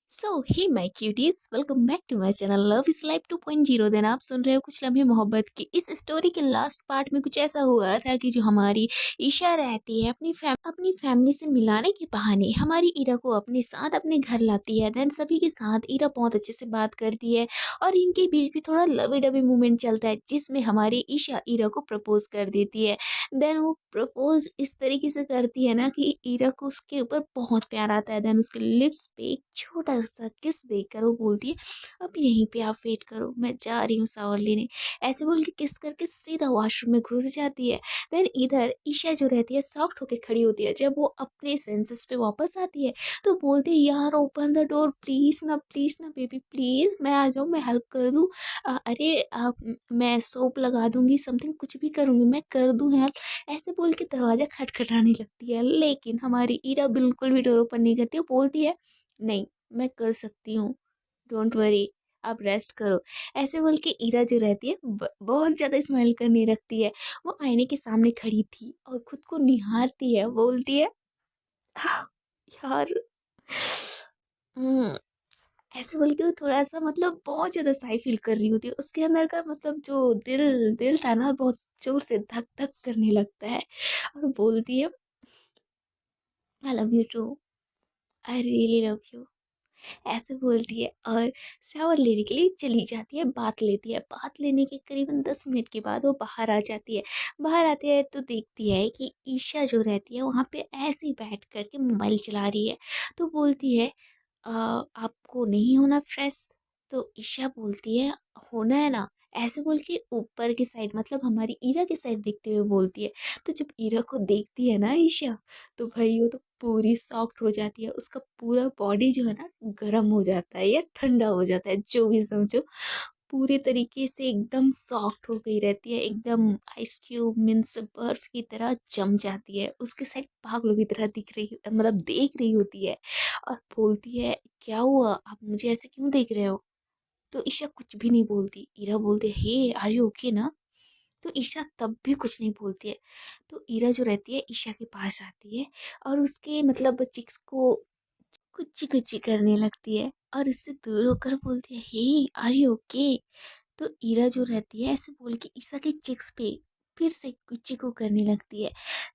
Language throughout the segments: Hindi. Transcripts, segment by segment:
So hey my cuties, welcome back to my channel love is life 2.0। Then आप सुन रहे हो कुछ लम्हे मोहब्बत की। इस स्टोरी के लास्ट पार्ट में कुछ ऐसा हुआ था कि जो हमारी ईशा रहती है अपनी फैमिली से मिलाने के बहाने हमारी ईरा को अपने साथ अपने घर लाती है। देन सभी के साथ ईरा बहुत अच्छे से बात करती है और इनके बीच भी थोड़ा लवी डबी मूवमेंट चलता है जिसमें हमारी ईशा ईरा को प्रपोज कर देती है। देन वो प्रपोज इस तरीके से करती है ना कि ईरा को उसके ऊपर बहुत प्यार आता है। देन उसके लिप्स पे एक छोटा सा किस देकर वो बोलती है, अब यहीं पे आप वेट करो, मैं जा रही हूँ शावर लेने। ऐसे बोल के किस करके सीधा वॉशरूम में घुस जाती है। देन इधर ईशा जो रहती है सॉफ्ट होके खड़ी होती है। जब वो अपने सेंसेस पे वापस आती है तो बोलती है, यार ओपन द डोर प्लीज ना बेबी, प्लीज मैं आ जाऊँ, मैं हेल्प कर दूँ। अरे मैं सोप लगा दूंगी, समथिंग कुछ भी करूंगी, मैं कर दूं हेल्प। ऐसे बोल के दरवाजा खटखटाने लगती है, लेकिन हमारी ईरा बिल्कुल भी डोर ओपन नहीं करती। वो बोलती है, नहीं मैं कर सकती हूँ, डोंट वरी, आप रेस्ट करो। ऐसे बोल के ईरा जो रहती है बहुत ज़्यादा स्माइल करने लगती है। वो आईने के सामने खड़ी थी और खुद को निहारती है, बोलती है, "आह, यार ऐसे बोल के वो थोड़ा-सा मतलब बहुत ज़्यादा शाय फ़ील कर रही होती है। उसके अंदर का मतलब जो दिल दिल था ना, बहुत ज़ोर से धक-धक करने लगता है और बोलती है, I love you too, I really love you. ऐसे बोलती है और शावर लेने के लिए चली जाती है, बात लेती है। बात लेने के करीबन 10 मिनट के बाद वो बाहर आ जाती है। बाहर आती है तो देखती है कि ईशा जो रहती है वहाँ पे ऐसे ही बैठ कर के मोबाइल चला रही है। तो बोलती है, आपको नहीं होना फ्रेश? तो ईशा बोलती है, होना है ना। ऐसे बोल के ऊपर की साइड मतलब हमारी ईरा की साइड देखते हुए बोलती है। तो जब ईरा को देखती है ना ईशा, तो भाई वो तो पूरी सॉफ्ट हो जाती है। उसका पूरा बॉडी जो है ना गर्म हो जाता है या ठंडा हो जाता है, जो भी समझो। पूरे तरीके से एकदम सॉफ्ट हो गई रहती है, एकदम आइस क्यूब मीन्स बर्फ की तरह जम जाती है। उसके साइड पागलों की तरह दिख रही मतलब देख रही होती है और बोलती है, क्या हुआ, आप मुझे ऐसे क्यों देख रहे हो? तो ईशा कुछ भी नहीं बोलती। ईरा बोलते, हे आर यू ओके ना? तो ईशा तब भी कुछ नहीं बोलती है। तो ईरा जो रहती है ईशा के पास आती है और उसके मतलब चिक्स को कुच्ची कुच्ची करने लगती है और इससे दूर होकर बोलती है, हे आर यू ओके? तो ईरा जो रहती है ऐसे बोल के ईशा के चिक्स पे फिर से कुच्ची को करने लगती है।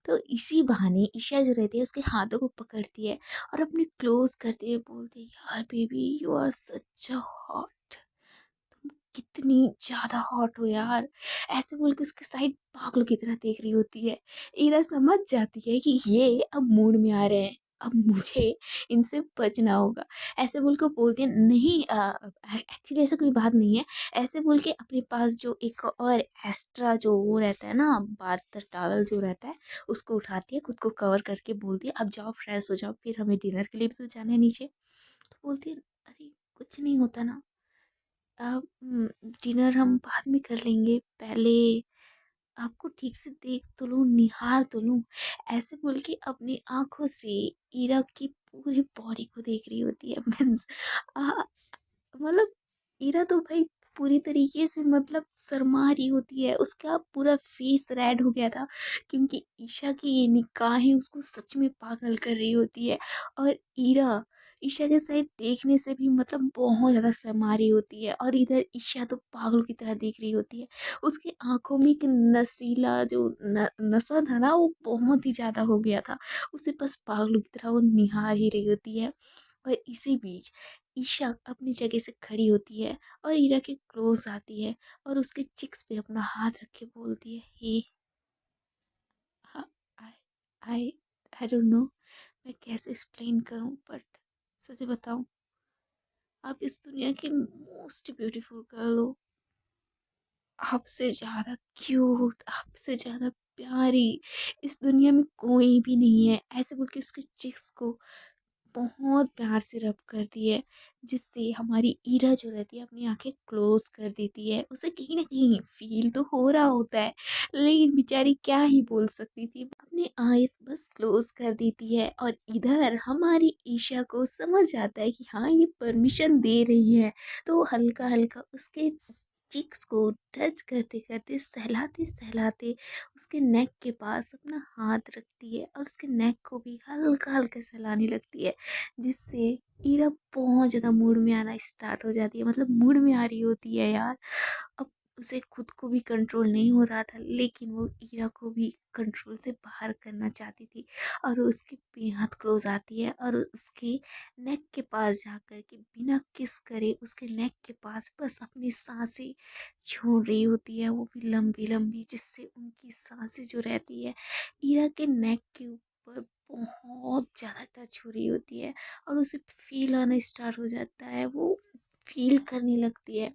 तो इसी बहाने ईशा जो रहती है उसके हाथों को पकड़ती है और अपने क्लोज करते हुए बोलती है, यार baby you are such a hot, कितनी ज़्यादा हॉट हो यार। ऐसे बोल के उसके साइड पागलों की तरह देख रही होती है। ईरा समझ जाती है कि ये अब मूड में आ रहे हैं, अब मुझे इनसे बचना होगा। ऐसे बोल के बोलती है, नहीं एक्चुअली ऐसा कोई बात नहीं है। ऐसे बोल के अपने पास जो एक और एक्स्ट्रा जो वो रहता है ना, बाथ टॉवल जो रहता है, उसको उठाती है, खुद को कवर करके बोलती है, अब जाओ फ्रेश हो जाओ, फिर हमें डिनर के लिए भी तो जाना है नीचे। तो बोलती है, अरे कुछ नहीं होता ना, अब डिनर हम बाद में कर लेंगे, पहले आपको ठीक से देख तो लूँ, निहार तो लूँ। ऐसे बोल के अपनी आँखों से ईरा की पूरी बॉडी को देख रही होती है। मीन्स मतलब ईरा तो भाई पूरी तरीके से मतलब शर्मा रही होती है। उसका पूरा फेस रेड हो गया था क्योंकि ईशा की ये निगाहें उसको सच में पागल कर रही होती है। और ईरा ईशा के साइड देखने से भी मतलब बहुत ज़्यादा शर्मा रही होती है और इधर ईशा तो पागलों की तरह देख रही होती है। उसकी आँखों में एक नशीला जो नशा था ना, वो बहुत ही ज़्यादा हो गया था। उसे बस पागलों की तरह वो निहार ही रही होती है। और इसी बीच ईशा अपनी जगह से खड़ी होती है और ईरा के क्लोज आती है और उसके चिक्स पे अपना हाथ रख के बोलती है, हे आई आई आई डोंट नो मैं कैसे एक्सप्लेन करूं, बट सच बताऊं, आप इस दुनिया की मोस्ट ब्यूटीफुल गर्ल हो। आपसे ज़्यादा क्यूट, आपसे ज़्यादा प्यारी इस दुनिया में कोई भी नहीं है। ऐसे बोल के उसके चिक्स को बहुत प्यार से रब करती है, जिससे हमारी ईरा जो रहती है अपनी आंखें क्लोज कर देती है। उसे कहीं ना कहीं फील तो हो रहा होता है, लेकिन बेचारी क्या ही बोल सकती थी, अपने आईज बस क्लोज कर देती है। और इधर हमारी ईशा को समझ आता है कि हाँ ये परमिशन दे रही है, तो वो हल्का हल्का उसके चीक्स को टच करते करते सहलाते सहलाते उसके नेक के पास अपना हाथ रखती है और उसके नेक को भी हल्का हल्का सहलाने लगती है, जिससे ईरा बहुत ज़्यादा मूड में आना स्टार्ट हो जाती है। मतलब मूड में आ रही होती है यार। अब उसे खुद को भी कंट्रोल नहीं हो रहा था, लेकिन वो ईरा को भी कंट्रोल से बाहर करना चाहती थी। और वो उसके बेहद क्लोज आती है और उसके नेक के पास जाकर के बिना किस करे उसके नेक के पास बस अपनी सांसें छोड़ रही होती है, वो भी लंबी लंबी, जिससे उनकी सांसें जो रहती है ईरा के नेक के ऊपर बहुत ज़्यादा टच हो रही होती है। और उसे फील आना स्टार्ट हो जाता है, वो फील करने लगती है।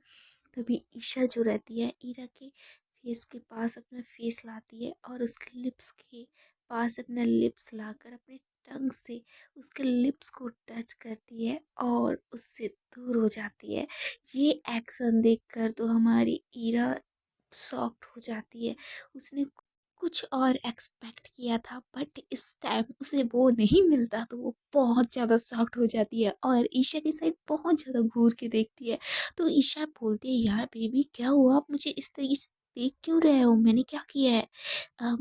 तभी ईशा जो रहती है ईरा के फेस के पास अपना फेस लाती है और उसके लिप्स के पास अपना लिप्स लाकर अपने टंग से उसके लिप्स को टच करती है और उससे दूर हो जाती है। ये एक्शन देखकर तो हमारी ईरा शॉक्ड हो जाती है। उसने कुछ और एक्सपेक्ट किया था, बट इस टाइम उसे वो नहीं मिलता तो वो बहुत ज़्यादा शॉक्ड हो जाती है और ईशा की साइड बहुत ज़्यादा घूर के देखती है। तो ईशा बोलती है, यार बेबी क्या हुआ, आप मुझे इस तरीके से देख क्यों रहे हो, मैंने क्या किया है?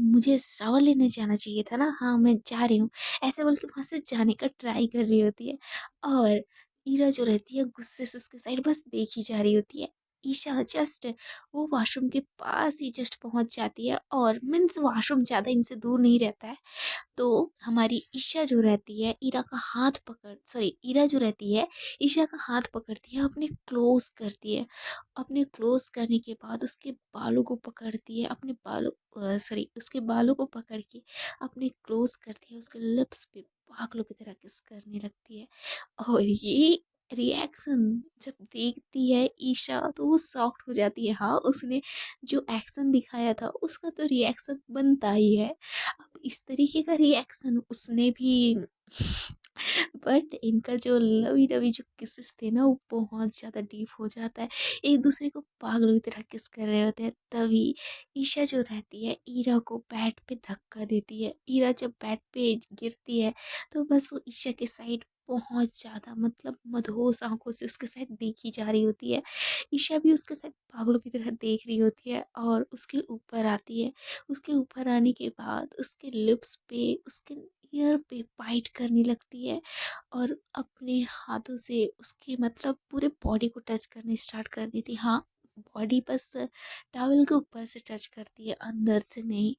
मुझे शावर लेने जाना चाहिए था ना, हाँ मैं जा रही हूँ। ऐसे बोल के वहाँ से जाने का ट्राई कर रही होती है और ईरा जो रहती है गुस्से से उसके साइड बस देखी जा रही होती है। ईशा जस्ट वो वॉशरूम के पास ही जस्ट पहुंच जाती है और मीन्स वॉशरूम ज़्यादा इनसे दूर नहीं रहता है। तो हमारी ईशा जो रहती है ईरा का हाथ पकड़ सॉरी ईरा जो रहती है ईशा का हाथ पकड़ती है, अपने क्लोज करती है। अपने क्लोज करने के बाद उसके बालों को पकड़ती है, अपने बालों सॉरी उसके बालों को पकड़ के अपने क्लोज करती है, उसके लिप्स पे पागलों की तरह किस करने लगती है। और ये रिएक्शन जब देखती है ईशा तो वो शॉक्ड हो जाती है। हाँ, उसने जो एक्शन दिखाया था उसका तो रिएक्शन बनता ही है। अब इस तरीके का रिएक्शन उसने भी बट इनका जो लवी डवी जो किसेस थे ना वो बहुत ज़्यादा डीप हो जाता है, एक दूसरे को पागलों की तरह किस कर रहे होते हैं। तभी ईशा जो रहती है ईरा को बैट पे धक्का देती है। ईरा जब बैट पे गिरती है तो बस वो ईशा के साइड बहुत ज़्यादा मतलब मदहोश आंखों से उसके साइड देखी जा रही होती है। ईशा भी उसके साइड पागलों की तरह देख रही होती है और उसके ऊपर आती है। उसके ऊपर आने के बाद उसके लिप्स पे उसके ईयर पे बाइट करने लगती है और अपने हाथों से उसके मतलब पूरे बॉडी को टच करने स्टार्ट कर देती है। हाँ, बॉडी बस टॉवल के ऊपर से टच करती है, अंदर से नहीं।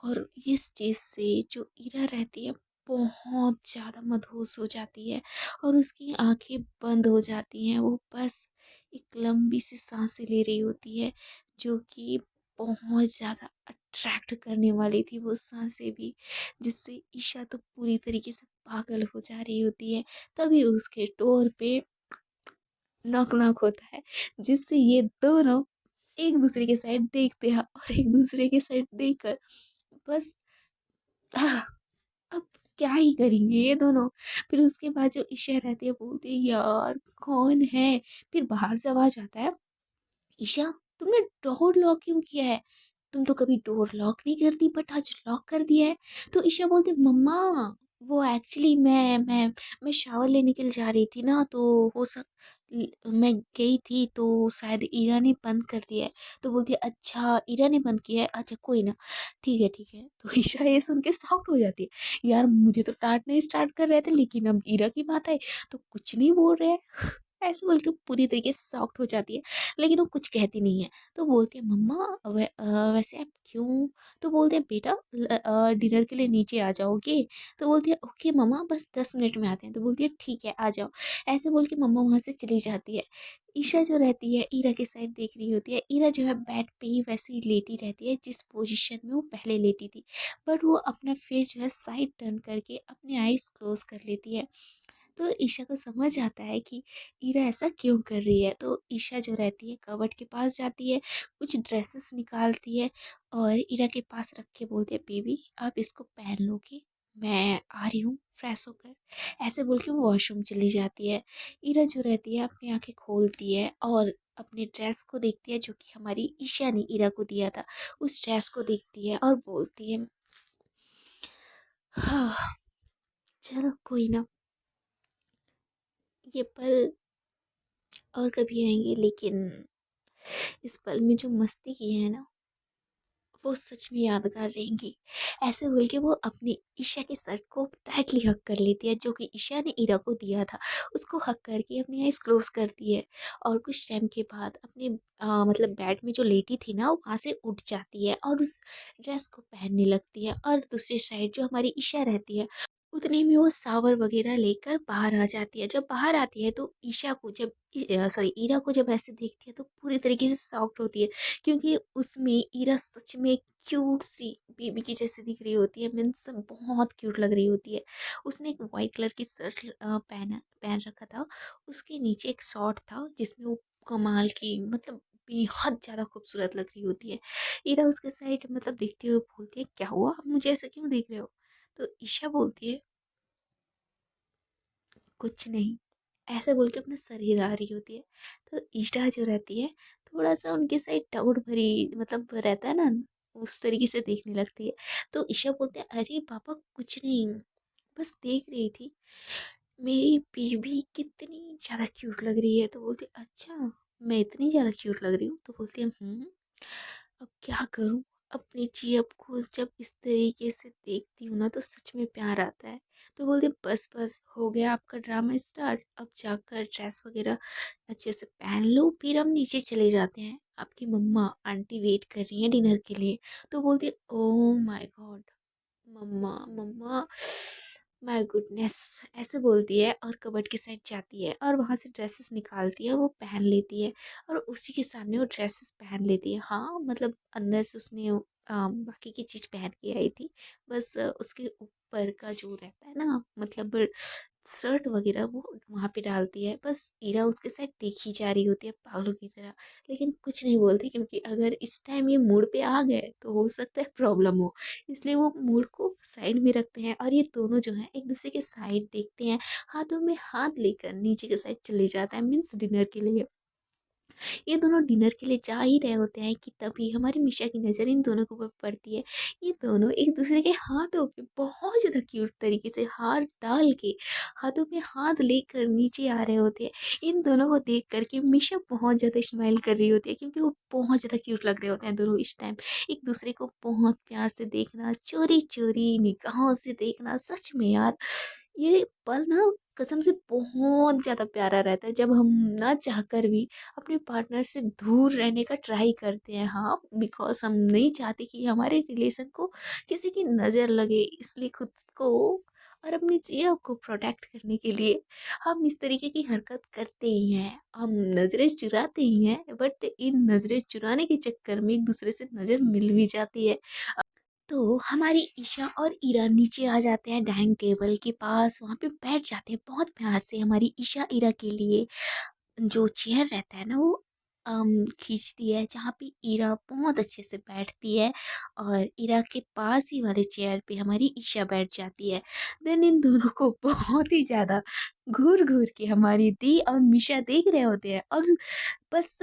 और इस चीज़ से जो ईरा रहती है बहुत ज़्यादा मदहोश हो जाती है और उसकी आंखें बंद हो जाती हैं। वो बस एक लंबी सी सांसें ले रही होती है, जो कि बहुत ज़्यादा अट्रैक्ट करने वाली थी वो सांसें भी, जिससे ईशा तो पूरी तरीके से पागल हो जा रही होती है। तभी उसके डोर पे नॉक नॉक होता है, जिससे ये दोनों एक दूसरे के साइड देखते हैं और एक दूसरे के साइड देखकर बस आह, अब क्या ही करेंगे ये दोनों। फिर उसके बाद जो ईशा रहती है बोलती है, यार कौन है? फिर बाहर से आवाज आता है, ईशा तुमने डोर लॉक क्यों किया है? तुम तो कभी डोर लॉक नहीं करती बट आज लॉक कर दिया है। तो ईशा बोलती, मम्मा वो एक्चुअली मैं शावर लेने के लिए जा रही थी ना, तो वो सब मैं गई थी तो शायद ईरा ने बंद कर दिया है। तो बोलती है, अच्छा ईरा ने बंद किया है, अच्छा कोई ना, ठीक है ठीक है। तो ईशा ये सुन के शॉक्ड हो जाती है, यार मुझे तो डांटने स्टार्ट कर रहे थे लेकिन अब ईरा की बात है तो कुछ नहीं बोल रहे हैं। ऐसे बोल के पूरी तरीके से शॉक्ड हो जाती है, लेकिन वो कुछ कहती नहीं है। तो बोलती है, मम्मा वैसे आप क्यों? तो बोलते हैं, बेटा डिनर के लिए नीचे आ जाओगे? तो बोलती है, ओके मम्मा बस 10 मिनट में आते हैं। तो बोलती है, ठीक है आ जाओ। ऐसे बोल के मम्मा वहाँ से चली जाती है। ईशा जो रहती है ईरा के साइड देख रही होती है। ईरा जो है बेड पे ही वैसे ही लेटी रहती है जिस पोजीशन में वो पहले लेटी थी, बट वो अपना फेस जो है साइड टर्न करके अपने आईज क्लोज कर लेती है। तो ईशा को समझ आता है कि ईरा ऐसा क्यों कर रही है। तो ईशा जो रहती है कबर्ड के पास जाती है, कुछ ड्रेसेस निकालती है और ईरा के पास रख के बोलती है, बेबी आप इसको पहन लोगे, मैं आ रही हूँ फ्रेश होकर। ऐसे बोल के वो वॉशरूम चली जाती है। ईरा जो रहती है अपनी आंखें खोलती है और अपने ड्रेस को देखती है जो कि हमारी ईशा ने ईरा को दिया था। उस ड्रेस को देखती है और बोलती है, हाँ चलो कोई ना, ये पल और कभी आएंगे, लेकिन इस पल में जो मस्ती की है ना, वो सच में यादगार रहेंगी। ऐसे बोल के वो अपनी ईशा के सर को टाइटली हग कर लेती है, जो कि ईशा ने ईरा को दिया था। उसको हग करके अपनी आईज क्लोज करती है और कुछ टाइम के बाद अपने मतलब बेड में जो लेटी थी ना, वो वहाँ से उठ जाती है और उस ड्रेस को पहनने लगती है। और दूसरी साइड जो हमारी ईशा रहती है, उतने में वो शावर वगैरह लेकर बाहर आ जाती है। जब बाहर आती है तो ईशा को जब सॉरी ईरा को जब ऐसे देखती है तो पूरी तरीके से शॉक्ड होती है, क्योंकि उसमें ईरा सच में क्यूट सी बेबी की जैसे दिख रही होती है। मीन्स बहुत क्यूट लग रही होती है। उसने एक वाइट कलर की शर्ट पहना पहन रखा था। उसके नीचे एक शॉर्ट था जिसमें वो कमाल की मतलब बेहद ज़्यादा खूबसूरत लग रही होती है। ईरा उसके साइड मतलब देखते हुए बोलती है, क्या हुआ, आप मुझे ऐसा क्यों देख रहे हो? तो ईशा बोलती है, कुछ नहीं, ऐसे बोल के अपना सर हिला रही होती है। तो ईशा जो रहती है, थोड़ा सा उनके साइड डाउट भरी मतलब रहता है ना, उस तरीके से देखने लगती है। तो ईशा बोलते हैं, अरे पापा कुछ नहीं, बस देख रही थी मेरी बेबी कितनी ज़्यादा क्यूट लग रही है। तो बोलती अच्छा, मैं इतनी ज़्यादा क्यूट लग रही हूँ? तो बोलती है अब क्या करूँ, अपनी जियब को जब इस तरीके से देखती हूँ ना तो सच में प्यार आता है। तो बोलती बस बस हो गया आपका ड्रामा स्टार्ट, अब जाकर ड्रेस वगैरह अच्छे से पहन लो, फिर हम नीचे चले जाते हैं, आपकी मम्मा आंटी वेट कर रही है डिनर के लिए। तो बोलती oh my god, mama mama, my goodness, ऐसे बोलती है और कबर्ड की साइड जाती है और वहाँ से ड्रेसेस निकालती है और वो पहन लेती है। और उसी के सामने वो ड्रेसेस पहन लेती है। हाँ मतलब अंदर से उसने बाकी की चीज़ पहन के आई थी, बस उसके ऊपर का जो रहता है ना मतलब शर्ट वगैरह वो वहाँ पे डालती है। बस ईरा उसके साथ देखी जा रही होती है पागलों की तरह, लेकिन कुछ नहीं बोलती, क्योंकि अगर इस टाइम ये मूड पे आ गए तो हो सकता है प्रॉब्लम हो। इसलिए वो मूड को साइड में रखते हैं और ये दोनों जो हैं एक दूसरे के साइड देखते हैं, हाथों में हाथ लेकर नीचे के साइड चले जाते हैं मीन्स डिनर के लिए। ये दोनों डिनर के लिए जा ही रहे होते हैं कि तभी हमारी मिशा की नज़र इन दोनों के ऊपर पड़ती है। ये दोनों एक दूसरे के हाथों पे बहुत ज़्यादा क्यूट तरीके से हाथ डाल के, हाथों में हाथ लेकर नीचे आ रहे होते हैं। इन दोनों को देख कर के मिशा बहुत ज़्यादा स्माइल कर रही होती है, क्योंकि वो बहुत ज़्यादा क्यूट लग रहे होते हैं दोनों इस टाइम। एक दूसरे को बहुत प्यार से देखना, चोरी चोरी निगाहों से देखना, सच में यार ये पल ना कसम से बहुत ज़्यादा प्यारा रहता है, जब हम ना चाहकर भी अपने पार्टनर से दूर रहने का ट्राई करते हैं। हाँ, बिकॉज़ हम नहीं चाहते कि हमारे रिलेशन को किसी की नज़र लगे, इसलिए खुद को और अपनी जिया को प्रोटेक्ट करने के लिए हम इस तरीके की हरकत करते ही हैं। हम नज़रें चुराते ही हैं, बट इन नज़रें चुराने के चक्कर में एक दूसरे से नज़र मिल भी जाती है। तो हमारी ईशा और ईरा नीचे आ जाते हैं डाइनिंग टेबल के पास, वहाँ पे बैठ जाते हैं बहुत प्यार से। हमारी ईशा ईरा के लिए जो चेयर रहता है ना वो खींचती है, जहाँ पे ईरा बहुत अच्छे से बैठती है और ईरा के पास ही वाले चेयर पे हमारी ईशा बैठ जाती है। देन इन दोनों को बहुत ही ज़्यादा घूर घूर के हमारी दी और मिशा देख रहे होते हैं और बस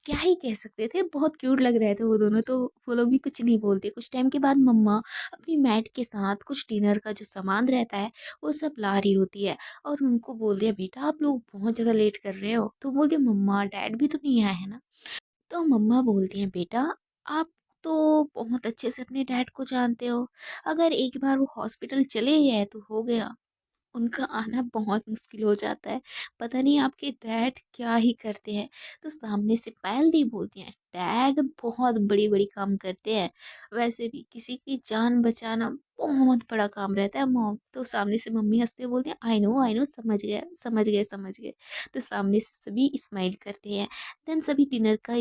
क्या ही कह सकते थे, बहुत क्यूट लग रहे थे वो दोनों। तो वो लोग भी कुछ नहीं बोलते। कुछ टाइम के बाद मम्मा अपनी मैट के साथ कुछ डिनर का जो सामान रहता है वो सब ला रही होती है और उनको बोल दिया, बेटा आप लोग बहुत ज़्यादा लेट कर रहे हो। तो बोलती है, मम्मा डैड भी तो नहीं आए हैं ना। तो मम्मा बोलती हैं, बेटा आप तो बहुत अच्छे से अपने डैड को जानते हो, अगर एक बार वो हॉस्पिटल चले गए तो हो गया, उनका आना बहुत मुश्किल हो जाता है। पता नहीं आपके डैड क्या ही करते हैं। तो सामने से पायल दी बोलती हैं, डैड बहुत बड़ी-बड़ी काम करते हैं। वैसे भी किसी की जान बचाना बहुत बड़ा काम रहता है मॉम। तो सामने से मम्मी हँसते हुए बोलती हैं, आई नो समझ गए, समझ गए, समझ गए। तो सामने से सभी स्माइल करते हैं। देन सभी डिनर का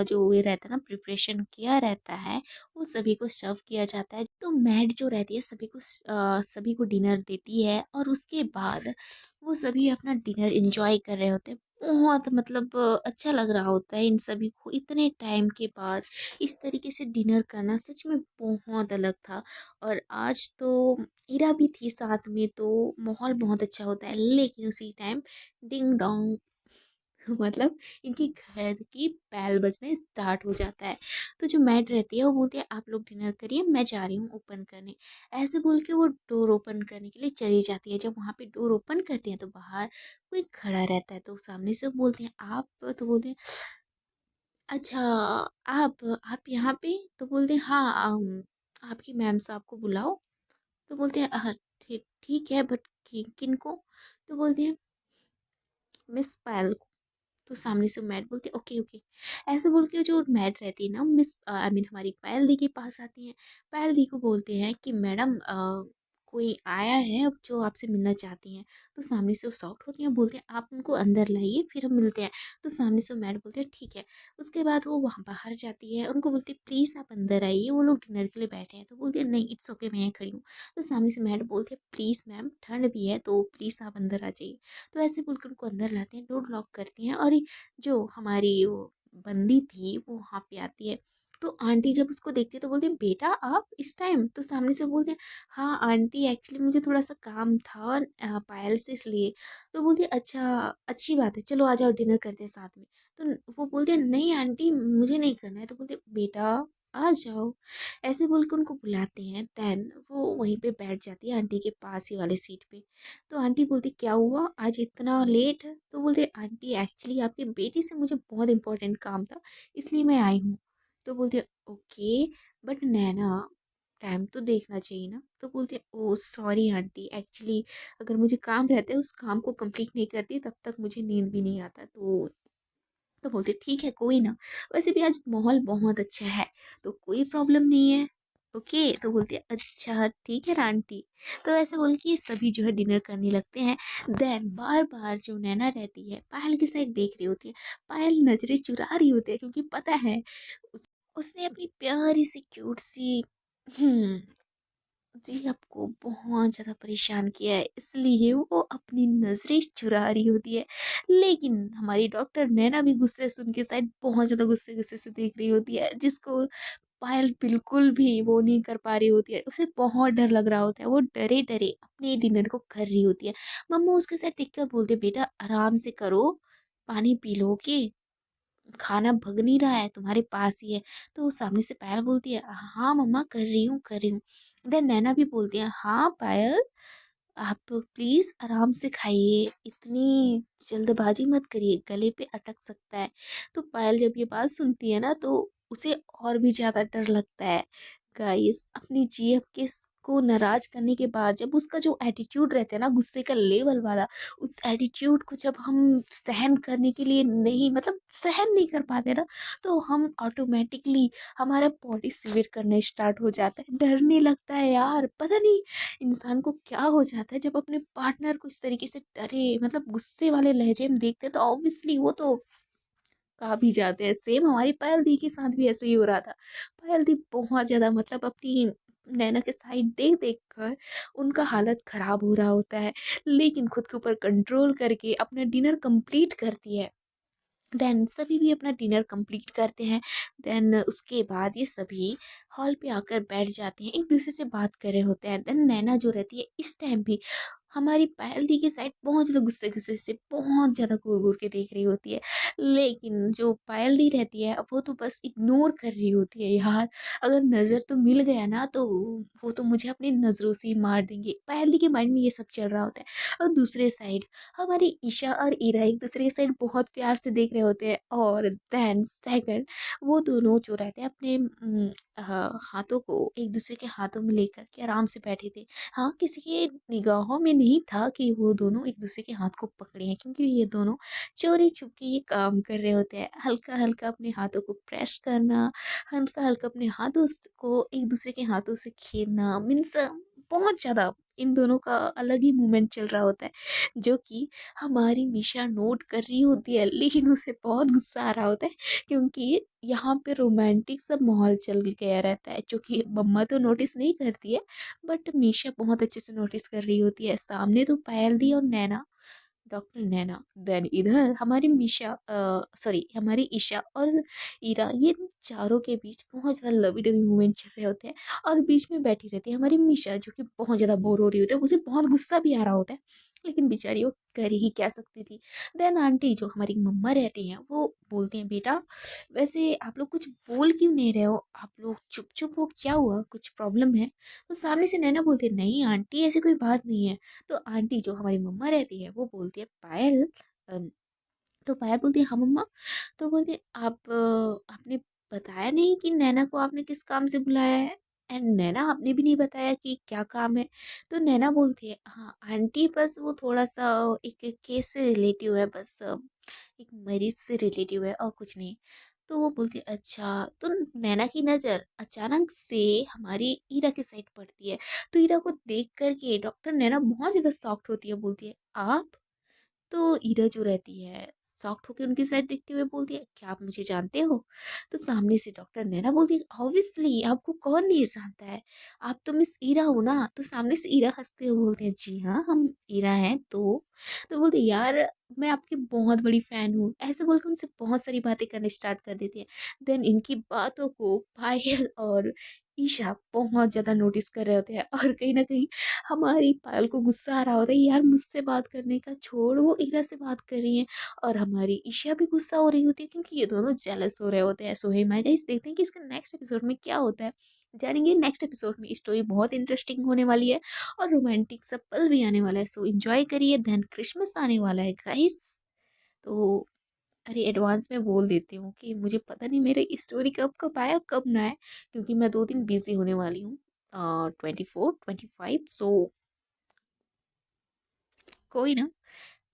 जो ये रहता है ना प्रिपरेशन किया रहता है, वो सभी को सर्व किया जाता है। तो मैड जो रहती है सभी को डिनर देती है और उसके बाद वो सभी अपना डिनर एंजॉय कर रहे होते हैं। बहुत मतलब अच्छा लग रहा होता है इन सभी को इतने टाइम के बाद इस तरीके से डिनर करना, सच में बहुत अलग था। और आज तो इरा भी थी साथ में तो माहौल बहुत अच्छा होता है, लेकिन उसी टाइम डिंग डोंग मतलब इनकी घर की बैल बजना स्टार्ट हो जाता है। तो जो मैड रहती है वो बोलती है, आप लोग डिनर करिए, मैं जा रही हूँ ओपन करने। ऐसे बोल के वो डोर ओपन करने के लिए चली जाती है। जब वहाँ पे डोर ओपन करती हैं तो बाहर कोई खड़ा रहता है, तो सामने से बोलते हैं आप, तो बोलते हैं अच्छा, आप यहाँ पे? तो बोलते हैं हाँ, आपकी मैम साहब को बुलाओ। तो बोलते हैं हाँ, ठीक ठीक है, बट किन को? तो बोलते हैं मिस पायल को। तो सामने से मैट बोलती है ओके ओके। ऐसे बोल के जो मैट रहती है ना, मिस आई मीन हमारी पायल दी के पास आती हैं। पायल दी को बोलते हैं कि मैडम कोई आया है अब जो आपसे मिलना चाहती हैं। तो सामने से वो सॉफ्ट होती हैं, बोलते हैं आप उनको अंदर लाइए फिर हम मिलते हैं। तो सामने से मैट बोलते हैं ठीक है। उसके बाद वो वहाँ बाहर जाती है, उनको बोलती है प्लीज़ आप अंदर आइए, वो लोग डिनर के लिए बैठे हैं। तो बोलती है नहीं इट्स ओके, मैं यहाँ खड़ी हूँ। तो सामने से मैट बोलती है प्लीज़ मैम ठंड भी है तो प्लीज़ आप अंदर आ जाइए। तो ऐसे बोलकर उनको अंदर लाते हैं, डोर लॉक करती हैं, और जो हमारी वो बंदी थी वो वहाँ पे आती है। तो आंटी जब उसको देखती है तो बोलती है बेटा आप इस टाइम? तो सामने से बोलते हैं हाँ आंटी एक्चुअली मुझे थोड़ा सा काम था पायल से, इसलिए। तो बोलती है अच्छा, अच्छी बात है, चलो आ जाओ डिनर करते हैं साथ में। तो वो बोलते हैं नहीं आंटी मुझे नहीं करना है। तो बोलते हैं बेटा आ जाओ। ऐसे बोल के उनको बुलाते हैं, देन वो वहीं पे बैठ जाती है आंटी के पास ही वाले सीट पे। तो आंटी बोलती क्या हुआ आज इतना लेट? तो बोलते आंटी एक्चुअली आपकी बेटी से मुझे बहुत इंपॉर्टेंट काम था, इसलिए मैं आई हूँ। तो बोलते ओके, बट नैना टाइम तो देखना चाहिए ना। तो बोलते ओ सॉरी आंटी, एक्चुअली अगर मुझे काम रहता है उस काम को कंप्लीट नहीं करती तब तक मुझे नींद भी नहीं आता। तो बोलते ठीक है कोई ना, वैसे भी आज माहौल बहुत अच्छा है तो कोई प्रॉब्लम नहीं है। ओके। तो बोलते हैं अच्छा ठीक है ना आंटी। तो ऐसे बोल के सभी जो है डिनर करने लगते हैं। देन बार बार जो नैना रहती है पायल की साइड देख रही होती है। पायल नजरें चुरा रही होती है क्योंकि पता है उसने अपनी प्यारी सी क्यूट सी जी आपको बहुत ज़्यादा परेशान किया है, इसलिए वो अपनी नज़रें चुरा रही होती है। लेकिन हमारी डॉक्टर नैना भी गुस्से से उनके साइड बहुत ज़्यादा गुस्से गुस्से से देख रही होती है, जिसको पायल बिल्कुल भी वो नहीं कर पा रही होती है। उसे बहुत डर लग रहा होता है, वो डरे डरे अपने डिनर को कर रही होती है। मम्मा उसके साथ टिक कर बोलते बेटा आराम से करो, पानी पी लो के, खाना भग नहीं रहा है तुम्हारे पास ही है। तो सामने से पायल बोलती है हाँ मम्मा कर रही हूँ कर रही हूँ। देन नैना भी बोलती है हाँ पायल आप प्लीज आराम से खाइए, इतनी जल्दबाजी मत करिए, गले पे अटक सकता है। तो पायल जब ये बात सुनती है ना तो उसे और भी ज्यादा डर लगता है। गाइस अपनी जीएफ के को नाराज करने के बाद जब उसका जो एटीट्यूड रहता है ना गुस्से का लेवल वाला, उस एटीट्यूड को जब हम सहन करने के लिए नहीं मतलब सहन नहीं कर पाते ना, तो हम ऑटोमेटिकली हमारा बॉडी सिवियर करना स्टार्ट हो जाता है, डरने लगता है यार। पता नहीं इंसान को क्या हो जाता है जब अपने पार्टनर को इस तरीके से डरे मतलब गुस्से वाले लहजे में देखते हैं, तो ऑब्वियसली वो तो का भी जाते हैं। सेम हमारी पायल दी के साथ भी ऐसे ही हो रहा था। पायल दी बहुत ज्यादा मतलब अपनी नैना के साइड देख देख कर उनका हालत खराब हो रहा होता है, लेकिन खुद के ऊपर कंट्रोल करके अपना डिनर कंप्लीट करती है। देन सभी भी अपना डिनर कंप्लीट करते हैं। देन उसके बाद ये सभी हॉल पे आकर बैठ जाते हैं, एक दूसरे से बात कर रहे होते हैं। देन नैना जो रहती है इस टाइम भी हमारी पायल दी की साइड बहुत ज़्यादा गुस्से गुस्से से बहुत ज़्यादा घूर घूर के देख रही होती है। लेकिन जो पायल दी रहती है वो तो बस इग्नोर कर रही होती है यार, अगर नज़र तो मिल गया ना तो वो तो मुझे अपनी नज़रों से ही मार देंगे। पायल दी के माइंड में ये सब चल रहा होता है। और दूसरे साइड हमारी ईशा और ईरा एक दूसरे के साइड बहुत प्यार से देख रहे होते हैं। और देन सेकंड वो दोनों जो रहते हैं अपने हाथों को एक दूसरे के हाथों में लेकर के आराम से बैठे थे। हाँ किसी के निगाहों में नहीं था कि वो दोनों एक दूसरे के हाथ को पकड़े हैं, क्योंकि ये दोनों चोरी छुपके ये काम कर रहे होते हैं। हल्का हल्का अपने हाथों को प्रेस करना, हल्का हल्का अपने हाथों को एक दूसरे के हाथों से खेलना, मीन्स बहुत ज़्यादा इन दोनों का अलग ही मूवमेंट चल रहा होता है, जो कि हमारी मिशा नोट कर रही होती है, लेकिन उसे बहुत गुस्सा आ रहा होता है क्योंकि यहाँ पे रोमांटिक सब माहौल चल गया रहता है, जो कि मम्मा तो नोटिस नहीं करती है बट मीशा बहुत अच्छे से नोटिस कर रही होती है। सामने तो पायल दी और नैना, डॉक्टर नैना, देन इधर हमारी मीशा सॉरी हमारी ईशा और ईरा, ये चारों के बीच बहुत ज़्यादा लवी डवी मूवमेंट चल रहे होते हैं। और बीच में बैठी रहती है हमारी मीशा, जो कि बहुत ज़्यादा बोर हो रही होती है, उसे बहुत गुस्सा भी आ रहा होता है, लेकिन बेचारी वो कर ही क्या सकती थी। देन आंटी जो हमारी मम्मा रहती हैं वो बोलती हैं बेटा वैसे आप लोग कुछ बोल क्यों नहीं रहे हो, आप लोग चुप चुप हो, क्या हुआ, कुछ प्रॉब्लम है? तो सामने से नैना बोलती है नहीं आंटी ऐसी कोई बात नहीं है। तो आंटी जो हमारी मम्मा रहती है वो बोलती है पायल तो पायल बोलती है हाँ मम्मा। तो बोलती है आप आपने बताया नहीं कि नैना को आपने किस काम से बुलाया है, एंड नैना आपने भी नहीं बताया कि क्या काम है। तो नैना बोलती है हाँ आंटी बस वो थोड़ा सा एक केस से रिलेटिव है, बस एक मरीज से रिलेटिव है और कुछ नहीं। तो वो बोलती है अच्छा। तो नैना की नज़र अचानक से हमारी ईरा की साइड पड़ती है। तो ईरा को देख करके डॉक्टर नैना बहुत ज़्यादा शॉक्ड होती है, बोलती है आप। तो ईरा जो रहती है शॉक्ड होकर उनकी साइड देखते हुए बोलती है क्या आप मुझे जानते हो। तो सामने से डॉक्टर नैना बोलती है ऑब्वियसली आपको कौन नहीं जानता है, आप तो मिस ईरा हो ना। तो सामने से ईरा हंसते हुए बोलते हैं जी हाँ हम ईरा हैं। तो बोलते यार मैं आपकी बहुत बड़ी फैन हूँ, ऐसे बोलकर उनसे बहुत सारी बातें करने स्टार्ट कर देती है। देन इनकी बातों को पायल और ईशा बहुत ज़्यादा नोटिस कर रहे होते हैं, और कहीं ना कहीं हमारी पायल को गुस्सा आ रहा होता है यार मुझसे बात करने का छोड़, वो ईरा से बात कर रही है। और हमारी ईशा भी गुस्सा हो रही होती है क्योंकि ये दोनों जेलस हो रहे होते हैं। सो हे माय गाइस, देखते हैं कि इसका नेक्स्ट एपिसोड में क्या होता है। जानेंगे नेक्स्ट एपिसोड में। स्टोरी बहुत इंटरेस्टिंग होने वाली है और रोमांटिक सा पल भी आने वाला है। सो एंजॉय करिए। देन क्रिसमस आने वाला है गाइस। तो अरे एडवांस में बोल देती हूँ कि मुझे पता नहीं मेरी स्टोरी कब कब आए और कब ना आए, क्योंकि मैं 2 दिन बिजी होने वाली हूँ 24 25। सो कोई ना,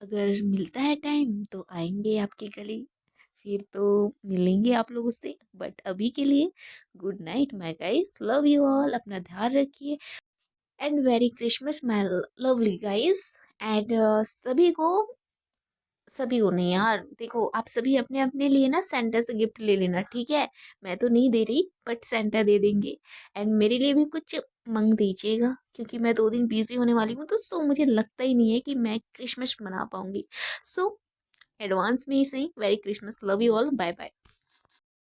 अगर मिलता है टाइम तो आएंगे आपकी गली, फिर तो मिलेंगे आप लोगों से। बट अभी के लिए good night my guys, love you all, अपना ध्यान रखिए and very Christmas my lovely guys. And सभी को नहीं यार, देखो आप सभी अपने अपने लिए ना सेंटा से गिफ्ट ले लेना, ठीक है। मैं तो नहीं दे रही बट सेंटा दे देंगे। एंड मेरे लिए भी कुछ मंग दीजिएगा क्योंकि मैं 2 दिन बिजी होने वाली हूँ, तो सो मुझे लगता ही नहीं है कि मैं क्रिसमस मना पाऊंगी। सो एडवांस में ही सही, very Christmas, love you all, bye bye.